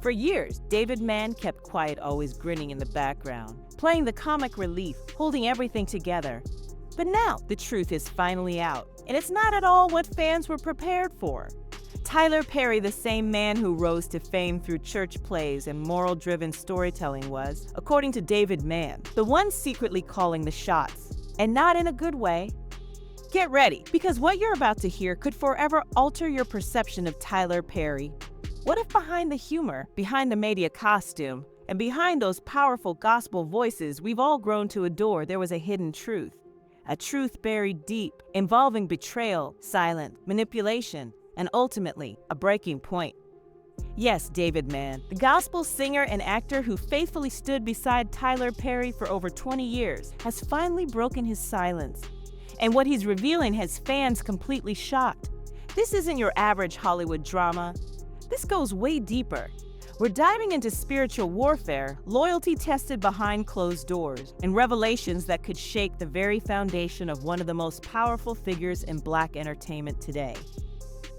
For years, David Mann kept quiet, always grinning in the background, playing the comic relief, holding everything together. But now, the truth is finally out, and it's not at all what fans were prepared for. Tyler Perry, the same man who rose to fame through church plays and moral-driven storytelling, was, according to David Mann, the one secretly calling the shots, and not in a good way. Get ready, because what you're about to hear could forever alter your perception of Tyler Perry. What if behind the humor, behind the media costume, and behind those powerful gospel voices we've all grown to adore, there was a hidden truth? A truth buried deep, involving betrayal, silence, manipulation, and ultimately, a breaking point. Yes, David Mann, the gospel singer and actor who faithfully stood beside Tyler Perry for over 20 years, has finally broken his silence. And what he's revealing has fans completely shocked. This isn't your average Hollywood drama. This goes way deeper. We're diving into spiritual warfare, loyalty tested behind closed doors, and revelations that could shake the very foundation of one of the most powerful figures in Black entertainment today.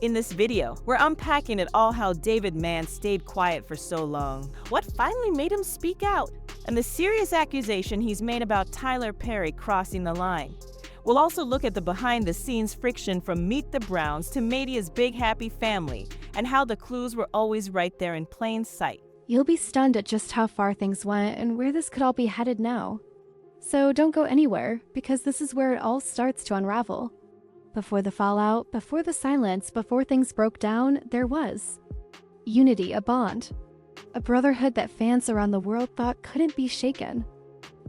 In this video, we're unpacking it all: how David Mann stayed quiet for so long, what finally made him speak out, and the serious accusation he's made about Tyler Perry crossing the line. We'll also look at the behind-the-scenes friction from Meet the Browns to media's Big Happy Family, and how the clues were always right there in plain sight. You'll be stunned at just how far things went and where this could all be headed now. So don't go anywhere, because this is where it all starts to unravel. Before the fallout, before the silence, before things broke down, there was unity, a bond, a brotherhood that fans around the world thought couldn't be shaken.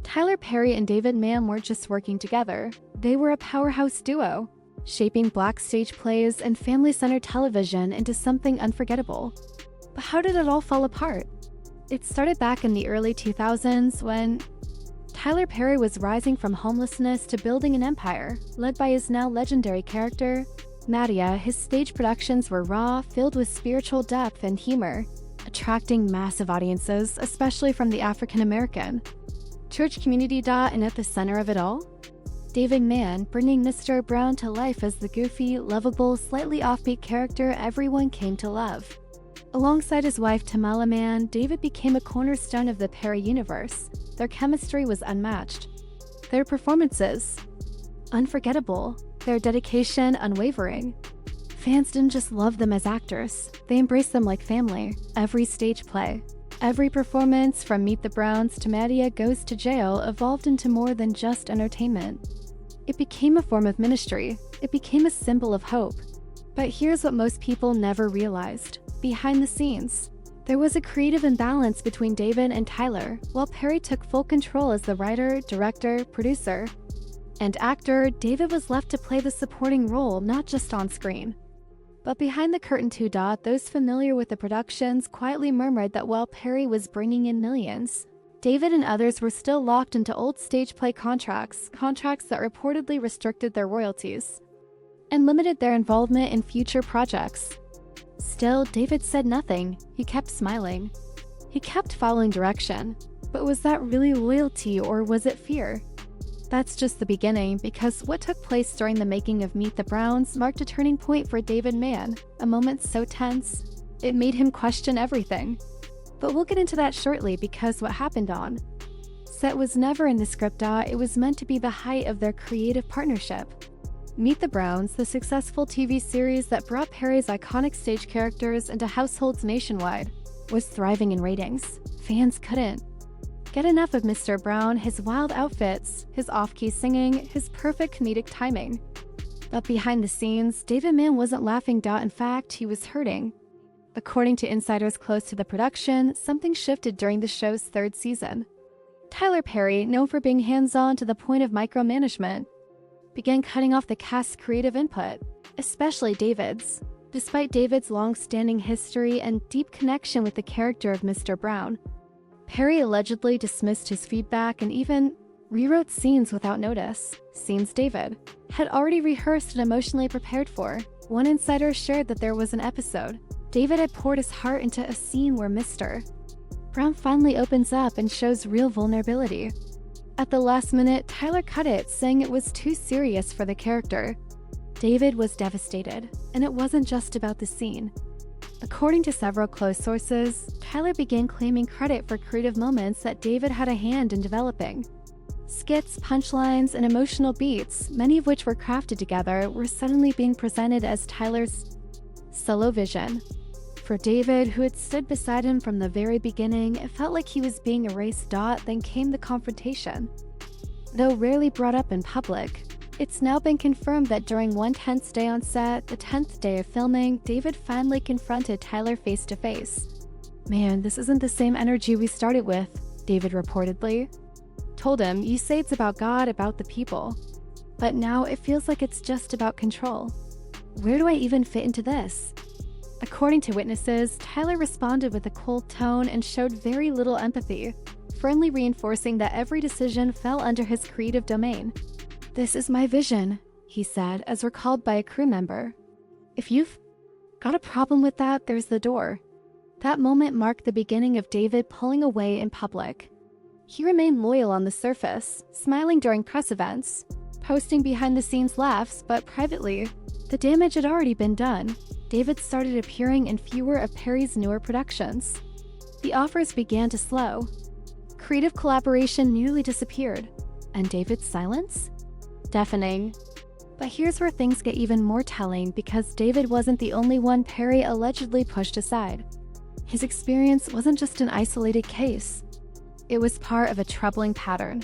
Tyler Perry and David Mann weren't just working together, they were a powerhouse duo, shaping Black stage plays and family-centered television into something unforgettable. But how did it all fall apart? It started back in the early 2000s when Tyler Perry was rising from homelessness to building an empire, led by his now legendary character, Madea. His stage productions were raw, filled with spiritual depth and humor, attracting massive audiences, especially from the African American church community. And at the center of it all, David Mann, bringing Mr. Brown to life as the goofy, lovable, slightly offbeat character everyone came to love. Alongside his wife Tamela Mann, David became a cornerstone of the Perry universe. Their chemistry was unmatched, their performances unforgettable, their dedication unwavering. Fans didn't just love them as actors, they embraced them like family. Every stage play, every performance, from Meet the Browns to Madea Goes to Jail, evolved into more than just entertainment. It became a form of ministry, it became a symbol of hope. But here's what most people never realized. Behind the scenes, there was a creative imbalance between David and Tyler. While Perry took full control as the writer, director, producer, and actor, David was left to play the supporting role, not just on screen, but behind the curtain too. Those familiar with the productions quietly murmured that while Perry was bringing in millions, David and others were still locked into old stage play contracts that reportedly restricted their royalties and limited their involvement in future projects. Still, David said nothing. He kept smiling. He kept following direction. But was that really loyalty, or was it fear? That's just the beginning, because what took place during the making of Meet the Browns marked a turning point for David Mann, a moment so tense, it made him question everything. But we'll get into that shortly, because what happened on set was never in the script. It was meant to be the height of their creative partnership. Meet the Browns, the successful TV series that brought Perry's iconic stage characters into households nationwide, was thriving in ratings. Fans couldn't get enough of Mr. Brown, his wild outfits, his off-key singing, his perfect comedic timing. But behind the scenes, David Mann wasn't laughing. In fact, he was hurting. According to insiders close to the production, something shifted during the show's third season. Tyler Perry, known for being hands-on to the point of micromanagement, began cutting off the cast's creative input, especially David's. Despite David's long-standing history and deep connection with the character of Mr. Brown, Perry allegedly dismissed his feedback and even rewrote scenes without notice, scenes David had already rehearsed and emotionally prepared for. One insider shared that there was an episode David had poured his heart into a scene where Mr. Brown finally opens up and shows real vulnerability. At the last minute, Tyler cut it, saying it was too serious for the character. David was devastated, and it wasn't just about the scene. According to several close sources, Tyler began claiming credit for creative moments that David had a hand in developing. Skits, punchlines, and emotional beats, many of which were crafted together, were suddenly being presented as Tyler's solo vision. For David, who had stood beside him from the very beginning, it felt like he was being erased. Then came the confrontation. Though rarely brought up in public, it's now been confirmed that during one tense day on set, the 10th day of filming, David finally confronted Tyler face to face. "Man, this isn't the same energy we started with," David reportedly told him. "You say it's about God, about the people. But now it feels like it's just about control. Where do I even fit into this?" According to witnesses, Tyler responded with a cold tone and showed very little empathy, firmly reinforcing that every decision fell under his creative domain. "This is my vision," he said, as recalled by a crew member. "If you've got a problem with that, there's the door." That moment marked the beginning of David pulling away in public. He remained loyal on the surface, smiling during press events, posting behind-the-scenes laughs, but privately, the damage had already been done. David started appearing in fewer of Perry's newer productions. The offers began to slow. Creative collaboration nearly disappeared. And David's silence? Deafening. But here's where things get even more telling, because David wasn't the only one Perry allegedly pushed aside. His experience wasn't just an isolated case. It was part of a troubling pattern,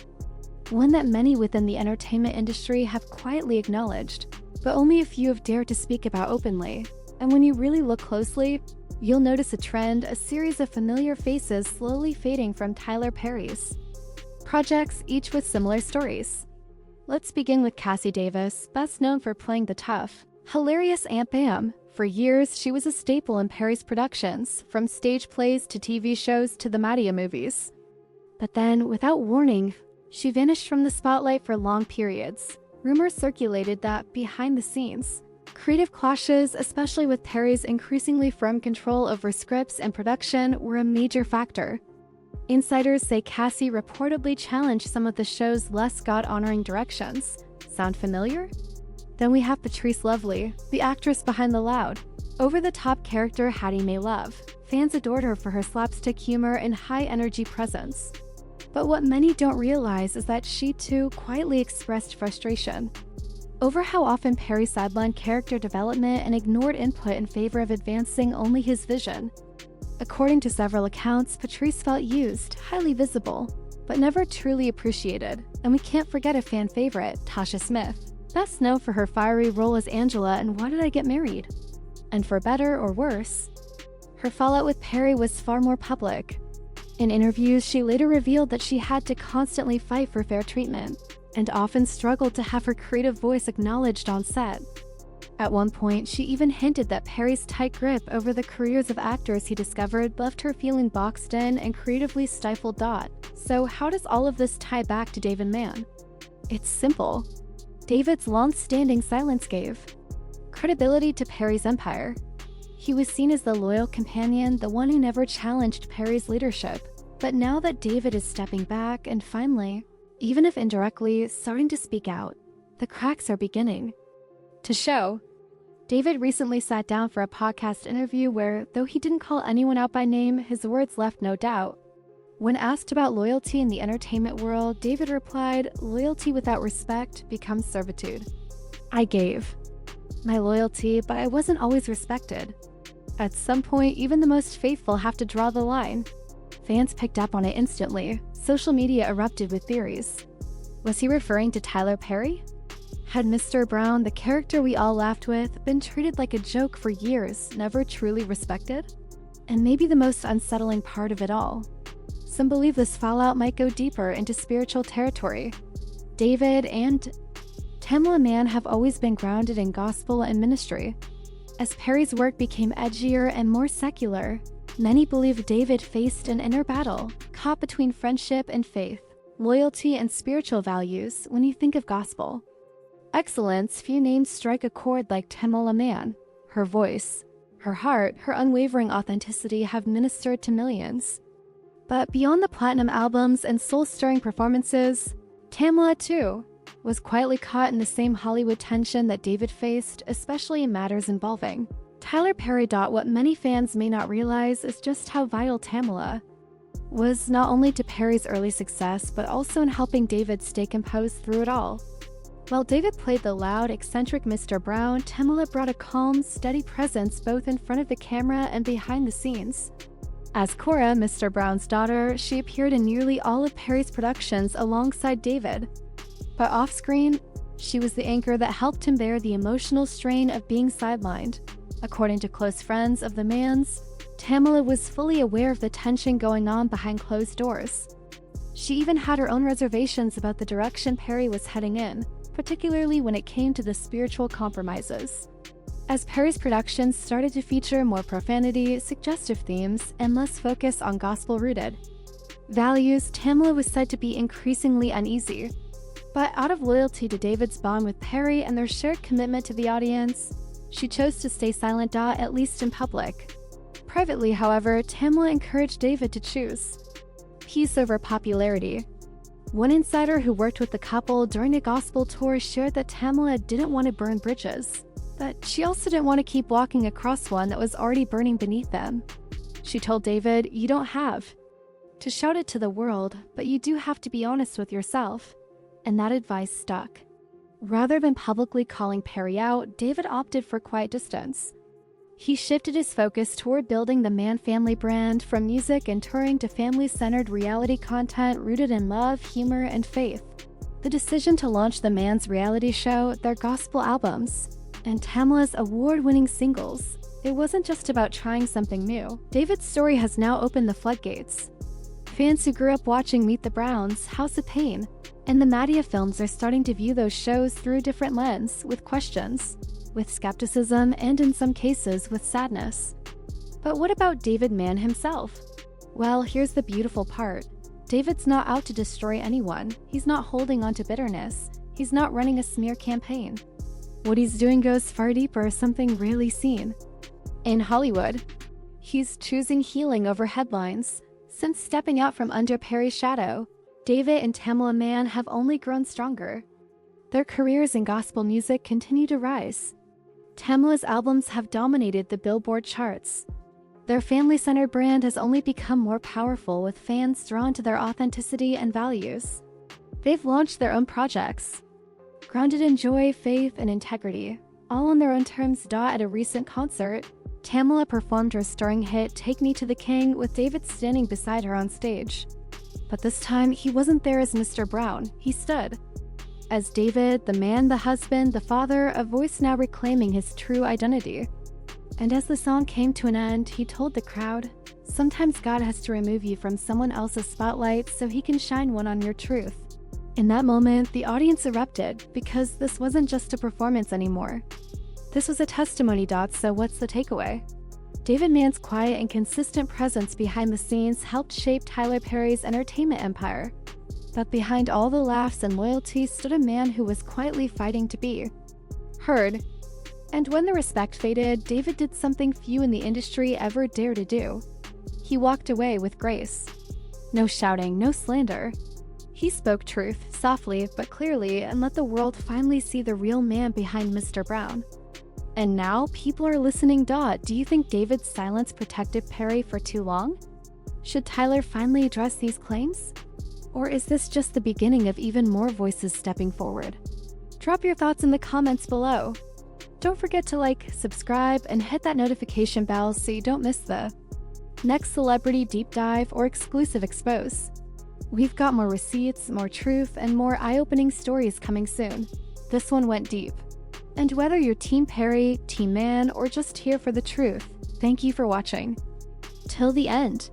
one that many within the entertainment industry have quietly acknowledged, but only a few have dared to speak about openly. And when you really look closely, you'll notice a trend, a series of familiar faces slowly fading from Tyler Perry's projects, each with similar stories. Let's begin with Cassie Davis, best known for playing the tough, hilarious Aunt Bam. For years, she was a staple in Perry's productions, from stage plays to TV shows to the Madea movies. But then, without warning, she vanished from the spotlight for long periods. Rumors circulated that, behind the scenes, creative clashes, especially with Perry's increasingly firm control over scripts and production, were a major factor. Insiders say Cassie reportedly challenged some of the show's less God-honoring directions. Sound familiar? Then we have Patrice Lovely, the actress behind The Loud, over-the-top character Hattie Mae Love. Fans adored her for her slapstick humor and high-energy presence. But what many don't realize is that she too quietly expressed frustration over how often Perry sidelined character development and ignored input in favor of advancing only his vision. According to several accounts, Patrice felt used, highly visible, but never truly appreciated. And we can't forget a fan favorite, Tasha Smith, best known for her fiery role as Angela in Why Did I Get Married? And for better or worse, her fallout with Perry was far more public. In interviews, she later revealed that she had to constantly fight for fair treatment, and often struggled to have her creative voice acknowledged on set. At one point, she even hinted that Perry's tight grip over the careers of actors he discovered left her feeling boxed in and creatively stifled. So how does all of this tie back to David Mann? It's simple. David's long-standing silence gave credibility to Perry's empire. He was seen as the loyal companion, the one who never challenged Perry's leadership. But now that David is stepping back and finally, even if indirectly, starting to speak out, the cracks are beginning to show. David recently sat down for a podcast interview where, though he didn't call anyone out by name, his words left no doubt. When asked about loyalty in the entertainment world, David replied, "Loyalty without respect becomes servitude. I gave my loyalty, but I wasn't always respected. At some point, even the most faithful have to draw the line." Fans picked up on it instantly. Social media erupted with theories. Was he referring to Tyler Perry? Had Mr. Brown, the character we all laughed with, been treated like a joke for years, never truly respected? And maybe the most unsettling part of it all, some believe this fallout might go deeper into spiritual territory. David and Tamela Mann have always been grounded in gospel and ministry. As Perry's work became edgier and more secular, many believe David faced an inner battle, caught between friendship and faith, loyalty and spiritual values. When you think of gospel excellence, few names strike a chord like Tamela Mann. Her voice, her heart, her unwavering authenticity have ministered to millions. But beyond the platinum albums and soul-stirring performances, Tamela, too, was quietly caught in the same Hollywood tension that David faced, especially in matters involving Tyler Perry. What many fans may not realize is just how vital Tamela was, not only to Perry's early success, but also in helping David stay composed through it all. While David played the loud, eccentric Mr. Brown, Tamela brought a calm, steady presence both in front of the camera and behind the scenes. As Cora, Mr. Brown's daughter, she appeared in nearly all of Perry's productions alongside David. But off-screen, she was the anchor that helped him bear the emotional strain of being sidelined. According to close friends of the Manns, Tamela was fully aware of the tension going on behind closed doors. She even had her own reservations about the direction Perry was heading in, particularly when it came to the spiritual compromises. As Perry's productions started to feature more profanity, suggestive themes, and less focus on gospel-rooted values, Tamela was said to be increasingly uneasy. But out of loyalty to David's bond with Perry and their shared commitment to the audience, she chose to stay silent, at least in public. Privately, however, Tamela encouraged David to choose peace over popularity. One insider who worked with the couple during a gospel tour shared that Tamela didn't want to burn bridges, but she also didn't want to keep walking across one that was already burning beneath them. She told David, "You don't have to shout it to the world, but you do have to be honest with yourself." And that advice stuck. Rather than publicly calling Perry out, David opted for quiet distance. He shifted his focus toward building the Mann family brand, from music and touring to family-centered reality content rooted in love, humor, and faith. The decision to launch the Mann's reality show, their gospel albums, and Tamela's award-winning singles, it wasn't just about trying something new. David's story has now opened the floodgates. Fans who grew up watching Meet the Browns, House of Pain, and the Madea films are starting to view those shows through a different lens, with questions, with skepticism, and in some cases, with sadness. But what about David Mann himself? Well, here's the beautiful part. David's not out to destroy anyone. He's not holding on to bitterness. He's not running a smear campaign. What he's doing goes far deeper, something rarely seen in Hollywood. He's choosing healing over headlines. Since stepping out from under Perry's shadow, David and Tamela Mann have only grown stronger. Their careers in gospel music continue to rise. Tamela's albums have dominated the Billboard charts. Their family-centered brand has only become more powerful, with fans drawn to their authenticity and values. They've launched their own projects, grounded in joy, faith, and integrity, all on their own terms. At a recent concert, Tamela performed her stirring hit "Take Me to the King" with David standing beside her on stage. But this time, he wasn't there as Mr. Brown. He stood as David, the man, the husband, the father, a voice now reclaiming his true identity. And as the song came to an end, he told the crowd, "Sometimes God has to remove you from someone else's spotlight so he can shine one on your truth." In that moment, the audience erupted, because this wasn't just a performance anymore. This was a testimony. So what's the takeaway? David Mann's quiet and consistent presence behind the scenes helped shape Tyler Perry's entertainment empire. But behind all the laughs and loyalty stood a man who was quietly fighting to be heard. And when the respect faded, David did something few in the industry ever dare to do. He walked away with grace. No shouting, no slander. He spoke truth, softly but clearly, and let the world finally see the real man behind Mr. Brown. And now, people are listening. Do you think David's silence protected Perry for too long? Should Tyler finally address these claims? Or is this just the beginning of even more voices stepping forward? Drop your thoughts in the comments below. Don't forget to like, subscribe, and hit that notification bell so you don't miss the next celebrity deep dive or exclusive expose. We've got more receipts, more truth, and more eye-opening stories coming soon. This one went deep. And whether you're Team Perry, Team Mann, or just here for the truth, thank you for watching till the end.